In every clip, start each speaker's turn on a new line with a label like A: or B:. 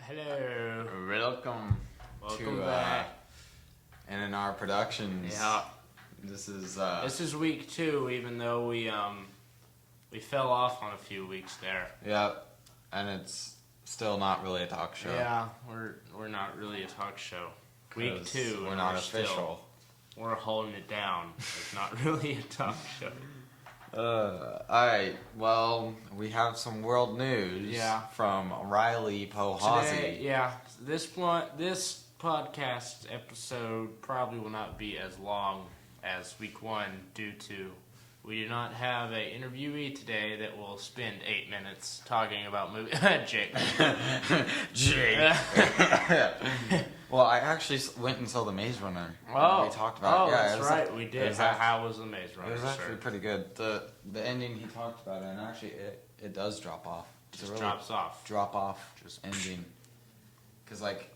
A: Hello.
B: Welcome to
A: back.
B: N&R Productions.
A: Yeah.
B: This is
A: week 2, even though we fell off on a few weeks there.
B: Yep. And it's still not really a talk show.
A: Yeah, we're not really a talk show. Week 2.
B: We're not official.
A: We're holding it down. It's not really a talk show.
B: Alright, well, we have some world news from Riley Pohazy.
A: Today, this podcast episode probably will not be as long as week 1 due to we do not have an interviewee today that will spend 8 minutes talking about movie. Jake.
B: Jake. Well, I actually went and saw The Maze Runner.
A: Oh,
B: we talked about
A: it. That's right, we did. How was The Maze Runner?
B: It was actually pretty good. The ending he talked about, and actually it does drop off.
A: Just really drops off.
B: Drop off ending. Because, like,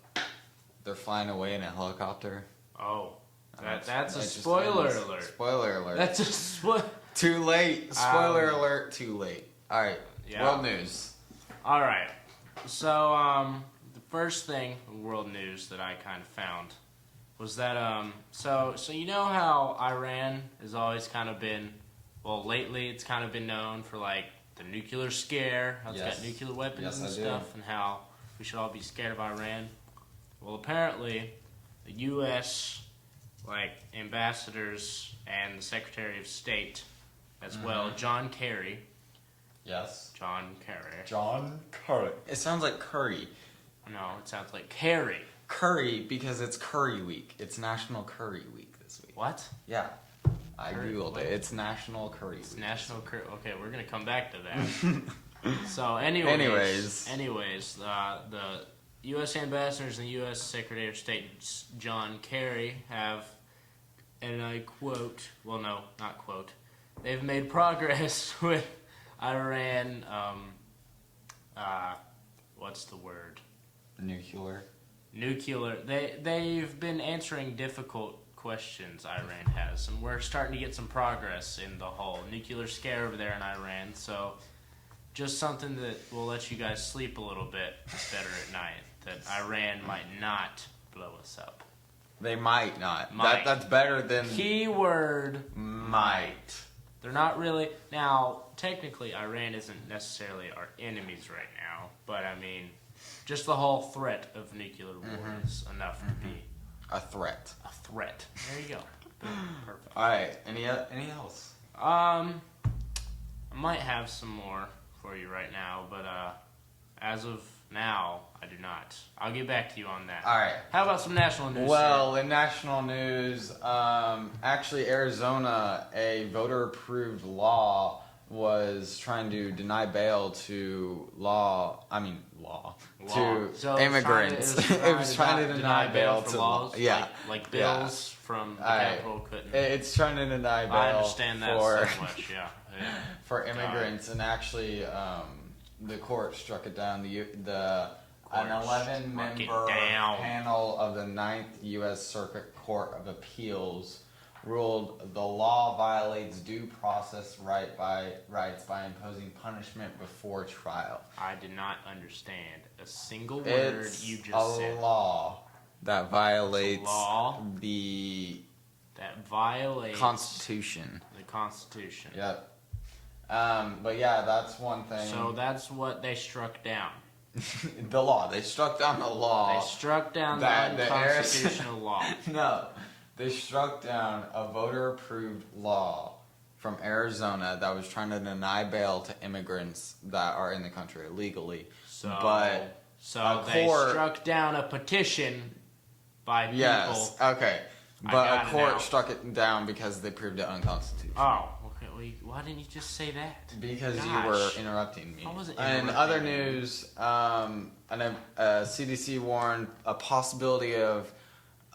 B: they're flying away in a helicopter.
A: Oh. That's a spoiler alert.
B: Spoiler alert.
A: That's a spoiler.
B: Too late. Spoiler alert, too late. Alright, world news.
A: Alright, so, the first thing in world news that I kind of found was that, so you know how Iran has always kind of been, well, lately it's kind of been known for, like, the nuclear scare, how it's got nuclear weapons and stuff, and how we should all be scared of Iran. Well, apparently, the U.S., like, ambassadors and the Secretary of State as well, John Kerry.
B: Yes.
A: John Kerry.
B: John Curry. It sounds like curry.
A: No, it sounds like Kerry.
B: Curry, because it's Curry Week. It's National Curry Week this week.
A: What?
B: Yeah. I Googled it. It's National Curry Week.
A: It's National Curry. Okay, we're going to come back to that. So, anyways, the U.S. ambassadors and the U.S. Secretary of State John Kerry have, and I quote, well, no, not quote, they've made progress with Iran, what's the word?
B: Nuclear.
A: They've been answering difficult questions Iran has, and we're starting to get some progress in the whole nuclear scare over there in Iran, so just something that will let you guys sleep a little bit better at night, that Iran might not blow us up.
B: They might not.
A: Might.
B: That's better than...
A: Keyword
B: might.
A: They're not really... Now, technically, Iran isn't necessarily our enemies right now, but I mean, just the whole threat of nuclear war is enough to be...
B: A threat.
A: A threat. There you go. Boom. Perfect.
B: Alright, any else?
A: I might have some more for you right now, but as of now, I do not. I'll get back to you on that.
B: Alright.
A: How about some national news?
B: Well, in national news, actually Arizona, a voter-approved law was trying to deny bail to immigrants. It was trying to deny bail to
A: laws. Like bills from the Capitol couldn't.
B: It's trying to deny bail.
A: I understand that so much. Yeah.
B: For immigrants, and actually, the court struck it down. An 11-member panel of the 9th U.S. Circuit Court of Appeals ruled the law violates due process rights by imposing punishment before trial.
A: I did not understand a single word you just said.
B: It's a law that violates Constitution.
A: The Constitution.
B: Yep. But yeah, that's one thing.
A: So that's what they struck down.
B: The law. They struck down the law.
A: They struck down the unconstitutional law.
B: No. They struck down a voter-approved law from Arizona that was trying to deny bail to immigrants that are in the country illegally.
A: So they struck down a petition by people.
B: Yes, okay. But a court struck it down because they proved it unconstitutional.
A: Oh, okay. Well, why didn't you just say that?
B: Because you were interrupting me.
A: I wasn't interrupting.
B: In other news, CDC warned a possibility of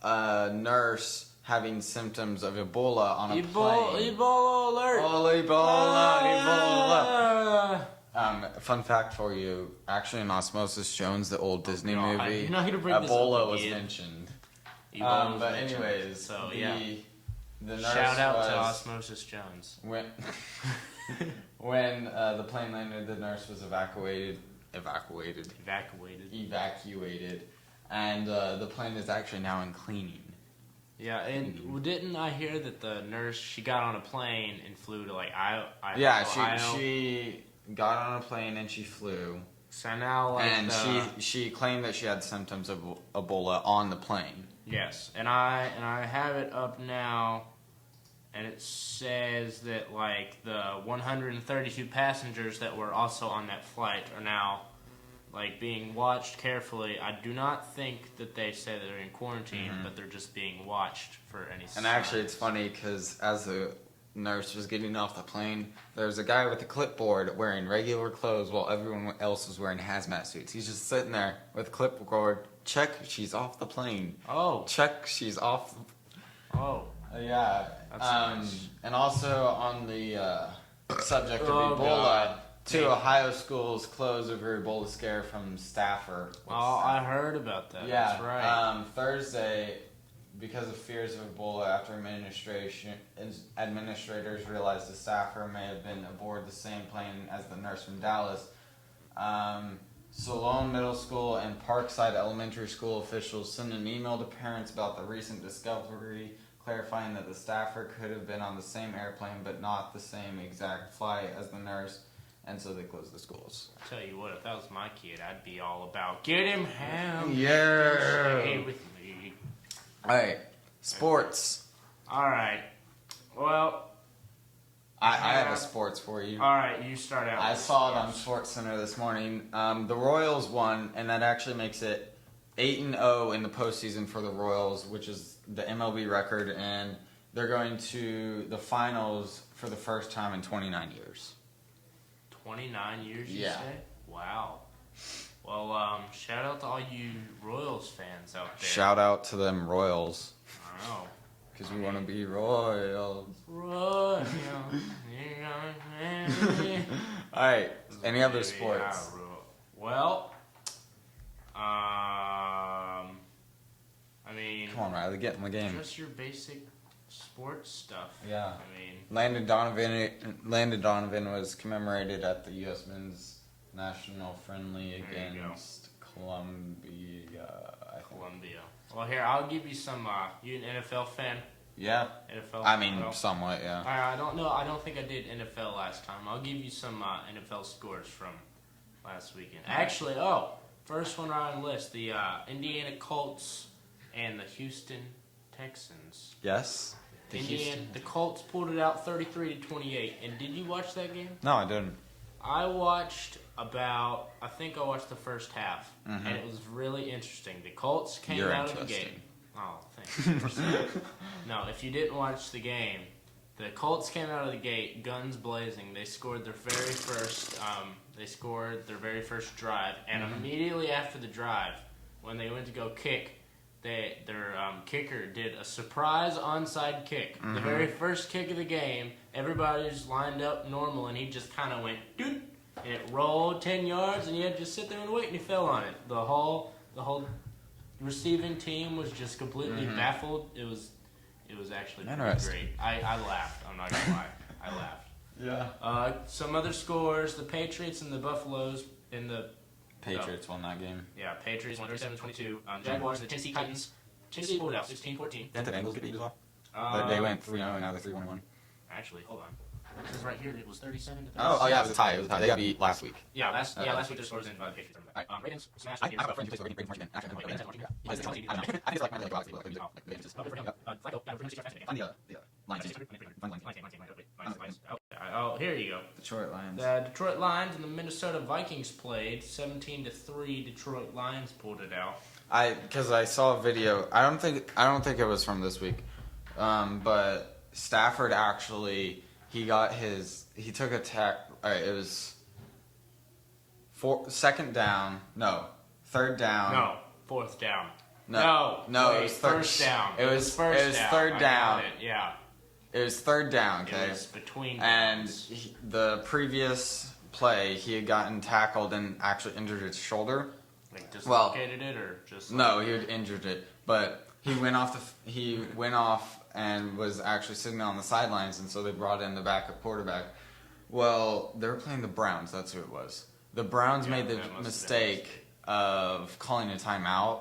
B: a nurse having symptoms of Ebola on a plane.
A: Ebola alert!
B: Ebola! Fun fact for you, actually in Osmosis Jones, the old Disney movie,
A: Ebola
B: was mentioned.
A: But
B: anyways,
A: so
B: the nurse
A: shout out to Osmosis Jones.
B: When the plane landed, the nurse was evacuated evacuated. And the plane is actually now in cleaning.
A: Yeah, and didn't I hear that the nurse, she got on a plane and flew to like Iowa?
B: She got on a plane and she flew.
A: So now,
B: and she claimed that she had symptoms of Ebola on the plane.
A: Yes, and I have it up now, and it says that like the 132 passengers that were also on that flight are now like being watched carefully. I do not think that they say they're in quarantine, but they're just being watched for any signs.
B: And actually, it's funny because as the nurse was getting off the plane, there was a guy with a clipboard wearing regular clothes while everyone else was wearing hazmat suits. He's just sitting there with a clipboard. Check, she's off the plane.
A: Oh.
B: Check, she's off.
A: Oh.
B: Yeah.
A: That's nice.
B: And also on the subject of Ebola.
A: God.
B: 2 Ohio schools closed over Ebola scare from staffer.
A: Oh, I heard about that.
B: Yeah.
A: That's right.
B: Thursday, because of fears of Ebola, after administrators realized the staffer may have been aboard the same plane as the nurse from Dallas, Solon Middle School and Parkside Elementary School officials sent an email to parents about the recent discovery, clarifying that the staffer could have been on the same airplane but not the same exact flight as the nurse. And so they closed the schools.
A: I'll tell you what, if that was my kid, I'd be all about get him home.
B: Yeah.
A: Stay with me.
B: All right, sports.
A: All right. Well,
B: I have a sports for you.
A: All right, you start out.
B: I saw it on SportsCenter this morning. The Royals won, and that actually makes it 8-0 in the postseason for the Royals, which is the MLB record, and they're going to the finals for the first time in 29 years.
A: 29 years, you
B: Yeah.
A: say? Wow. Well, shout out to all you Royals fans out there.
B: Shout out to them Royals.
A: I know.
B: Because we want to be Royals.
A: Royals.
B: Alright, any other sports?
A: Well, I mean...
B: Come on, Riley, get in the game.
A: Just your basic sports stuff.
B: Yeah.
A: I mean...
B: Landon Donovan was commemorated at the U.S. Men's National Friendly against Colombia.
A: Well, here, I'll give you some, you an NFL fan?
B: Yeah.
A: NFL?
B: I mean, somewhat, yeah.
A: I don't know. I don't think I did NFL last time. I'll give you some NFL scores from last weekend. Actually, first one on the list, the Indiana Colts and the Houston Texans.
B: Yes.
A: The Colts pulled it out 33-28. And did you watch that game?
B: No, I didn't.
A: I watched the first half, and it was really interesting. The Colts came out of the game. Oh, thanks. No, if you didn't watch the game, the Colts came out of the gate, guns blazing. They scored their very first drive, and immediately after the drive, when they went to go kick, their kicker did a surprise onside kick. The very first kick of the game, everybody's lined up normal, and he just kind of went doot, and it rolled 10 yards, and he had to just sit there and wait, and he fell on it. The whole receiving team was just completely baffled. It was actually pretty great. I laughed. I'm not gonna lie. I laughed.
B: Yeah.
A: Some other scores: the Patriots and the Buffaloes in the.
B: Patriots won that game.
A: Yeah, Patriots won 37-22. Jaguars and the Tennessee Titans. Tennessee pulled it out 16-14.
B: Didn't the Bengals get beat as well? They went 3-0 and now they're 3-1-1.
A: Actually, hold on. It says right here that it was 37-36.
B: Oh yeah, it was a tie. They got beat last week.
A: Yeah, last week their scores in by the Patriots. Ravens smashed.
B: I have a friend who plays Raven Marchman. Actually, I think it's like the Lions.
A: Oh, here you go.
B: Detroit Lions.
A: The Detroit Lions and the Minnesota Vikings played 17-3. Detroit Lions pulled it out.
B: Because I saw a video. I don't think it was from this week, but Stafford actually he took a tack. All right, it was third down.
A: No, fourth down.
B: No,
A: wait,
B: it was
A: first down.
B: It was third down.
A: Yeah.
B: It was third down, okay?
A: It was between
B: and
A: downs.
B: The previous play, he had gotten tackled and actually injured his shoulder.
A: Like dislocated it, or just?
B: No, he had injured it, but he went off and was actually sitting on the sidelines, and so they brought in the backup quarterback. Well, they were playing the Browns. That's who it was. the Browns made the mistake of calling a timeout,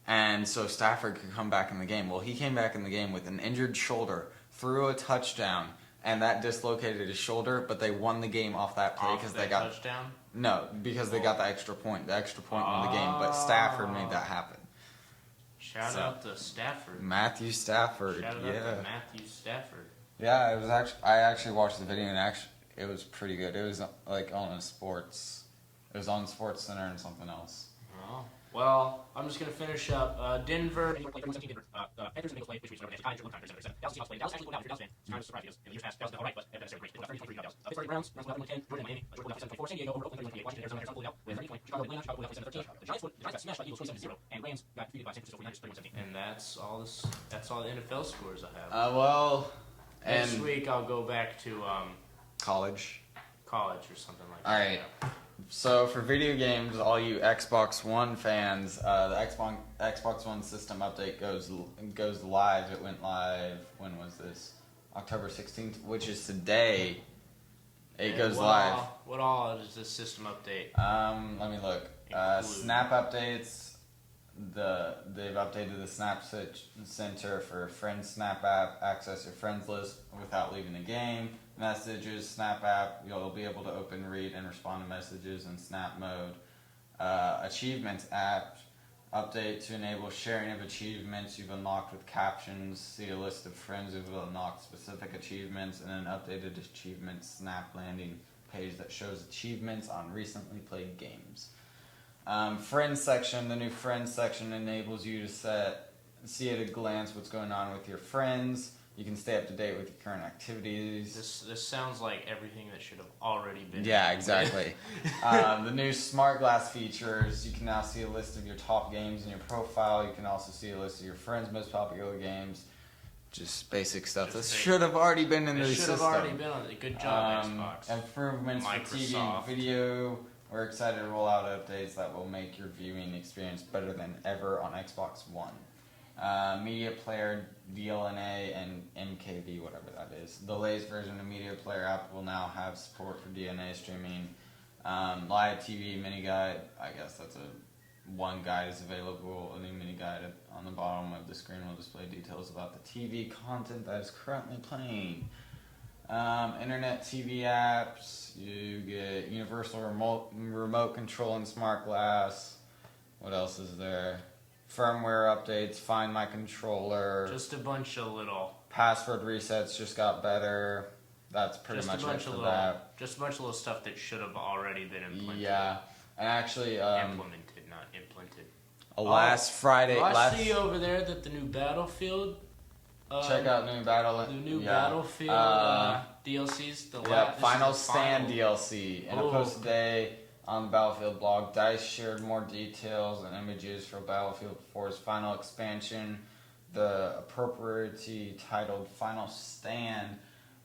B: and so Stafford could come back in the game. Well, he came back in the game with an injured shoulder, threw a touchdown, and that dislocated his shoulder, but they won the game off that play because they got
A: touchdown.
B: No, because they got the extra point. The extra point won the game, but Stafford made that happen.
A: Shout out to Stafford.
B: Matthew Stafford.
A: Shout out to Matthew Stafford.
B: Yeah, it was I actually watched the video and it was pretty good. It was like on sports. It was on Sports Center and something else.
A: Oh. Well, I'm just gonna finish up. Denver. Panthers and Eagles play, which we Dallas actually went down for Dallas fan. It's kind of surprising because in the years past, Dallas did all right, but they've great. They got 33 Dallas. Pittsburgh Browns, 11-10. Jordan Miami, Jordan 7-4. San Diego over Oakland 38. Washington, Arizona blew out with 30 Chicago, Atlanta, Chicago blew out 7-13. The Giants got smashed by Eagles 27-0, and Rams got defeated by San Francisco 49ers 31-17. And that's all the NFL scores I have. This week I'll go back to
B: college
A: or something like that.
B: All right. So for video games, all you Xbox One fans, the Xbox One system update goes live. It went live. When was this? October 16th, which is today. It goes live.
A: What all is this system update?
B: Let me look. Snap updates. They've updated the Snap Center for Friends Snap app. Access your friends list without leaving the game. Messages, Snap app, you'll be able to open, read, and respond to messages in Snap mode. Achievements app, update to enable sharing of achievements you've unlocked with captions. See a list of friends who've unlocked specific achievements, and an updated achievements Snap landing page that shows achievements on recently played games. Friends section, the new Friends section enables you to see at a glance what's going on with your friends. You can stay up to date with your current activities.
A: This sounds like everything that should have already been.
B: Yeah, exactly. The new smart glass features. You can now see a list of your top games in your profile. You can also see a list of your friends' most popular games. Just basic stuff. This should have already been in the system.
A: Should have already been on it. Good job, Xbox.
B: Improvements for TV and video. We're excited to roll out updates that will make your viewing experience better than ever on Xbox One. Media Player, DLNA, and MKV, whatever that is. The latest version of Media Player app will now have support for DNA streaming. Live TV mini guide, I guess that's one guide is available. A new mini guide on the bottom of the screen will display details about the TV content that is currently playing. Internet TV apps, you get universal remote control and smart glass. What else is there? Firmware updates, Find My Controller.
A: Just a bunch of little...
B: Password resets just got better. That's pretty much it for that.
A: Just a bunch of little stuff that should have already been implemented.
B: Yeah. And actually...
A: implemented, not implemented.
B: Last Friday...
A: I see over there that the new Battlefield...
B: check out new
A: Battlefield DLCs.
B: Final Stand DLC. In a post today... On the Battlefield blog, DICE shared more details and images for Battlefield 4's final expansion, the appropriately titled Final Stand.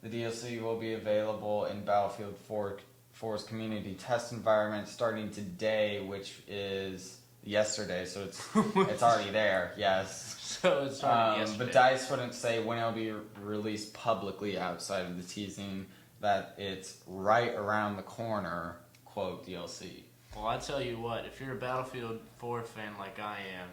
B: The DLC will be available in Battlefield 4's community test environment starting today, which is yesterday, so it's already there, yes.
A: So it's already yesterday.
B: But DICE wouldn't say when it'll be released publicly outside of the teasing that it's right around the corner. Quote DLC.
A: Well, I tell you what, if you're a Battlefield 4 fan like I am,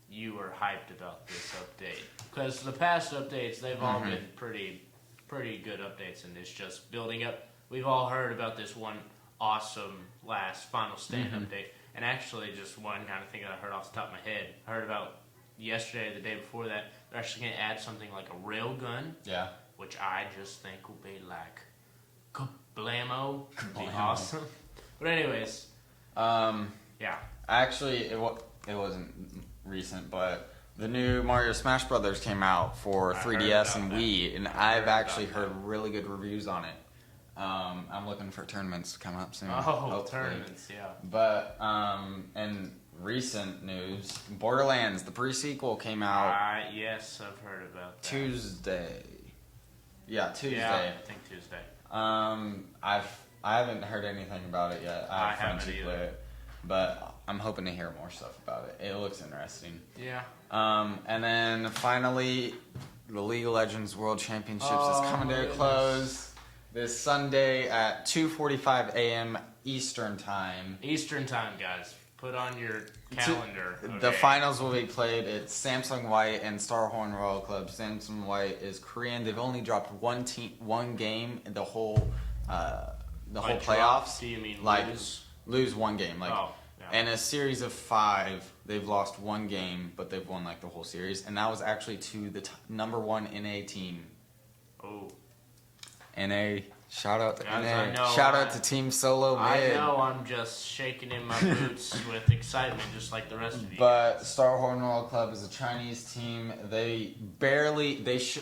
A: you are hyped about this update. Because the past updates, they've all been pretty good updates, and it's just building up. We've all heard about this one awesome last Final Stand update, and actually just one kind of thing that I heard off the top of my head. I heard about yesterday, the day before that, they're actually going to add something like a railgun, which I just think will be like kablammo. Be awesome. But anyways, yeah.
B: Actually, it wasn't recent, but the new Mario Smash Brothers came out for 3DS and Wii, and I've actually heard really good reviews on it. I'm looking for tournaments to come up soon.
A: Oh, tournaments, yeah.
B: But in recent news, Borderlands, the pre-sequel came out.
A: Yes, I've heard about that.
B: Tuesday. Yeah, Tuesday.
A: Yeah, I think Tuesday.
B: I haven't heard anything about it yet. I have friends who play it, but I'm hoping to hear more stuff about it. It looks interesting.
A: Yeah.
B: And then finally, the League of Legends World Championships is coming to a close this Sunday at 2:45 a.m. Eastern time.
A: Eastern time, guys. Put on your calendar. Okay.
B: The finals will be played at Samsung White and Starhorn Royal Club. Samsung White is Korean. They've only dropped one game in the whole playoffs.
A: Drop? Do you mean
B: lose one game? Like,
A: yeah.
B: In a series of 5, they've lost one game, but they've won like the whole series, and that was actually to the number 1 NA team.
A: Oh.
B: NA. Shout out to
A: Guys,
B: NA. Shout out to Team Solo Mid.
A: I know I'm just shaking in my boots with excitement, just like the rest of you.
B: But Starhorn Royal Club is a Chinese team.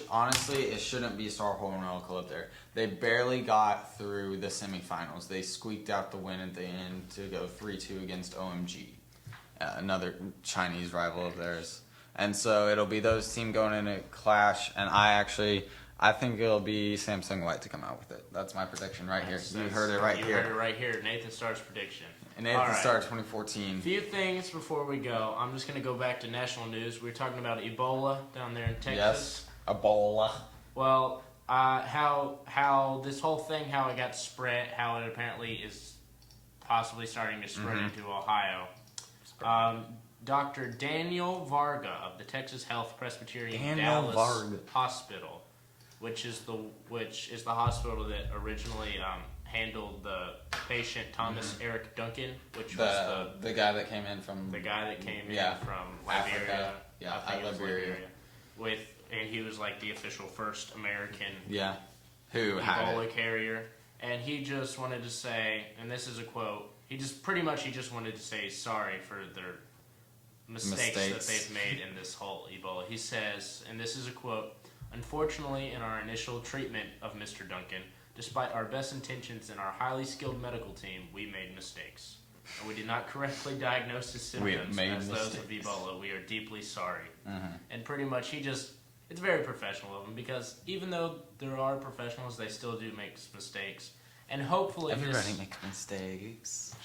B: Honestly, it shouldn't be Starhorn Royal Club there. They barely got through the semifinals. They squeaked out the win at the end to go 3-2 against OMG, another Chinese rival of theirs. And so it'll be those teams going in a clash, and I think it'll be Samsung White to come out with it. That's my prediction right here. You heard it right here.
A: You heard it right here. Nathan Starr's prediction.
B: And Nathan Starr 2014.
A: A few things before we go. I'm just going to go back to national news. We were talking about Ebola down there in Texas.
B: Yes, Ebola.
A: Well, how this whole thing, how it got spread, how it apparently is possibly starting to spread into Ohio. Dr. Daniel Varga of the Texas Health Presbyterian Dallas Hospital, which is the hospital that originally handled the patient Thomas Eric Duncan, which was
B: the guy that came in from
A: Liberia.
B: Africa. Yeah,
A: I think it was
B: Liberia.
A: And he was like the official first American
B: who had
A: Ebola carrier. And he just wanted to say, and this is a quote, he just wanted to say sorry for their mistakes that they've made in this whole Ebola. He says, and this is a quote, "Unfortunately, in our initial treatment of Mr. Duncan, despite our best intentions and our highly skilled medical team, we made mistakes. And we did not correctly diagnose his symptoms as those of Ebola. We are deeply sorry." And pretty much it's very professional of him, because even though there are professionals, they still do make mistakes. And hopefully
B: everybody makes mistakes.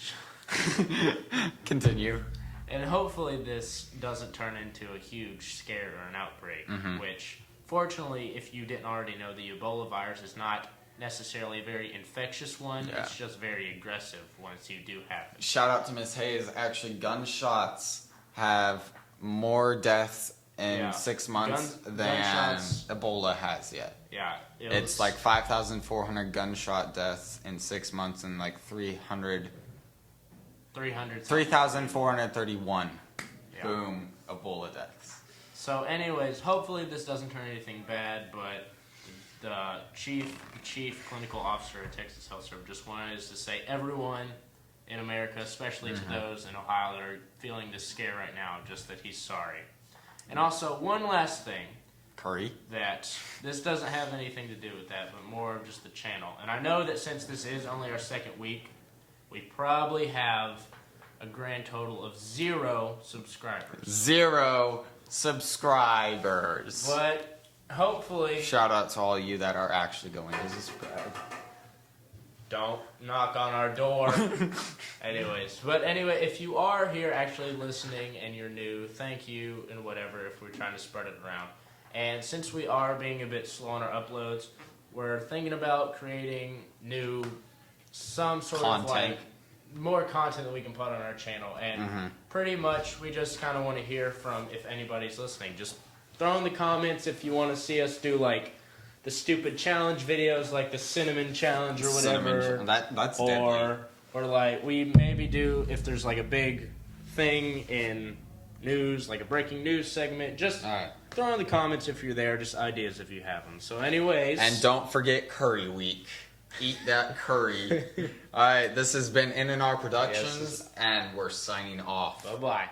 B: Continue.
A: And hopefully this doesn't turn into a huge scare or an outbreak, which, fortunately, if you didn't already know, the Ebola virus is not necessarily a very infectious one. Yeah. It's just very aggressive once you do have it.
B: Shout out to Miss Hayes. Actually, gunshots have more deaths in 6 months than Ebola has yet.
A: Yeah.
B: It's like 5,400 gunshot deaths in 6 months and like 3,431. Boom, Ebola deaths.
A: So anyways, hopefully this doesn't turn anything bad, but the chief clinical officer at Texas Health Service just wanted us to say everyone in America, especially to those in Ohio that are feeling this scare right now, just that he's sorry. And also, one last thing.
B: Curry.
A: That this doesn't have anything to do with that, but more of just the channel. And I know that since this is only our second week, we probably have a grand total of 0 subscribers.
B: 0 subscribers.
A: But hopefully...
B: Shout out to all of you that are actually going to subscribe.
A: Don't knock on our door. Anyway, if you are here actually listening and you're new, thank you and whatever if we're trying to spread it around. And since we are being a bit slow on our uploads, we're thinking about creating some sort of like more content that we can put on our channel. And pretty much we just kind of want to hear from if anybody's listening. Just throw in the comments if you want to see us do like the stupid challenge videos, like the cinnamon challenge or whatever.
B: That's deadly.
A: Or like we maybe do if there's like a big thing in news, like a breaking news segment. Just throw in the comments if you're there. Just ideas if you have them. So anyways.
B: And don't forget Curry Week. Eat that curry. All right, this has been N&R Productions, and we're signing off.
A: Bye-bye.